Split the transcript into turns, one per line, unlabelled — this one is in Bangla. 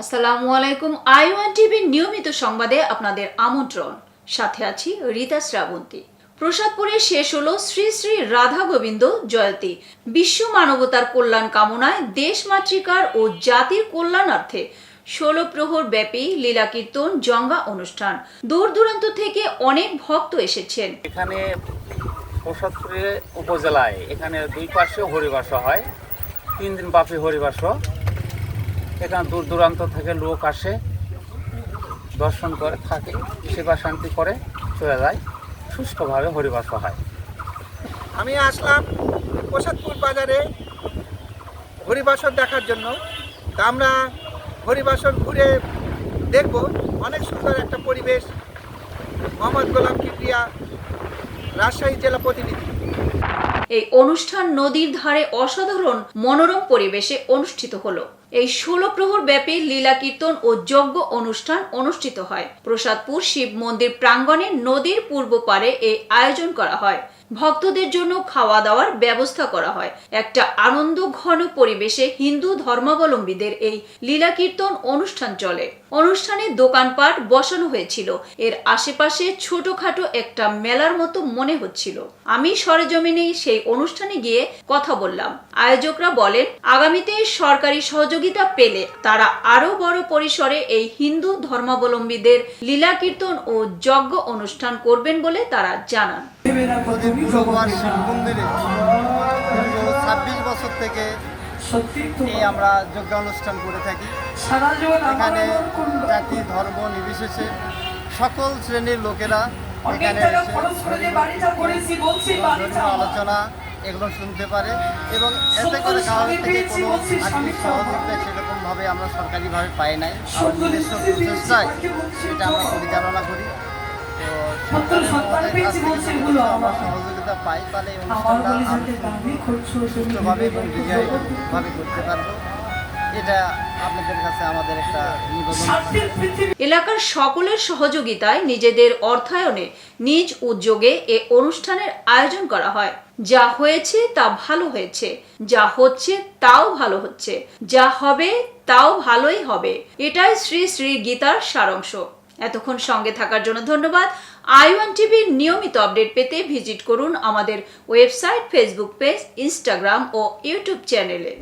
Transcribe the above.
আসসালামু আলাইকুম। আই1 টিভির নিয়মিত সংবাদে আপনাদের আমন্ত্রণ। সাথে আছি রীতা শ্রাবন্তী। প্রসাদপুরে শেষ হলো শ্রী শ্রী রাধা গোবিন্দ জয়ন্তী। বিশ্ব মানবতার কল্যাণ কামনায় দেশমাতৃকার ও জাতির কল্যাণার্থে 16 প্রহর ব্যাপী লীলা কীর্তন জঙ্গা অনুষ্ঠান। দূর দূরান্ত থেকে অনেক ভক্ত এসেছেন।
এখানে প্রসাদপুরে উপজেলায় এখানে দুই পাশে হরিবাস হয়, 3 দিন ব্যাপী হরিবাস। এখানে দূর দূরান্ত থেকে লোক আসে, দর্শন করে থাকে, সেবা শান্তি করে চলে যায়, সুষ্ঠুভাবে হরিবাস হয়।
আমি আসলাম প্রসাদপুর বাজারে হরিবাসর দেখার জন্য। তা আমরা হরিবাসর ঘুরে দেখব। অনেক সুন্দর একটা পরিবেশ। মোহাম্মদ গোলাম কিবরিয়া, রাজশাহী জেলা প্রতিনিধি।
এই অনুষ্ঠান নদীর ধারে অসাধারণ মনোরম পরিবেশে অনুষ্ঠিত হলো। এই 16 প্রহর ব্যাপী লীলা কীর্তন ও যজ্ঞ অনুষ্ঠান অনুষ্ঠিত হয়। প্রসাদপুর শিব মন্দির প্রাঙ্গণে নদীর পূর্ব পারে এই আয়োজন করা হয়। ভক্তদের জন্য খাওয়া দাওয়ার ব্যবস্থা করা হয়। একটা আনন্দ ঘন পরিবেশে হিন্দু ধর্মাবলম্বীদের এই লীলা কীর্তন অনুষ্ঠান চলে। অনুষ্ঠানে দোকানপাট বসানো হয়েছিল। এর আশেপাশে ছোটখাটো একটা মেলার মতো মনে হচ্ছিল। আমি সরেজমিনে সেই অনুষ্ঠানে গিয়ে কথা বললাম। আয়োজকরা বলেন, আগামীতে সরকারি সহযোগিতা পেলে তারা আরো বড় পরিসরে এই হিন্দু ধর্মাবলম্বীদের লীলা কীর্তন ও যজ্ঞ অনুষ্ঠান করবেন বলে তারা জানান।
26 বছর থেকে আমরা যজ্ঞ অনুষ্ঠান করে থাকি। এখানে জাতি ধর্ম নির্বিশেষে সকল শ্রেণীর লোকেরা এখানে আলোচনা এগুলো শুনতে পারে এবং এতে করে কারোর থেকে কোনো আর্থিক সহযোগিতা সেরকমভাবে আমরা সরকারিভাবে পাই নাই। নিজস্ব প্রচেষ্টায় সেটা আমরা পরিচালনা করি। তো আমরা সহযোগিতা পাই, তাহলে এই অনুষ্ঠানটা সুষ্ঠুভাবে এবং বিজয়ভাবে করতে পারবো। এটা আপনাদের কাছে আমাদের একটা নিবেদন।
এলাকার সকলের সহযোগিতায় নিজেদের অর্থায়নে নিজ উদ্যোগে এ অনুষ্ঠানের আয়োজন করা হয়। যা হয়েছে তা ভালো হয়েছে, যা হচ্ছে তাও ভালো হচ্ছে, যা হবে তাও ভালোই হবে। এটাই শ্রী শ্রী গীতার সারাংশ। এতক্ষণ সঙ্গে থাকার জন্য ধন্যবাদ। আই1 টিভির নিয়মিত আপডেট পেতে ভিজিট করুন আমাদের ওয়েবসাইট, ফেসবুক পেজ, ইনস্টাগ্রাম ও ইউটিউব চ্যানেলে।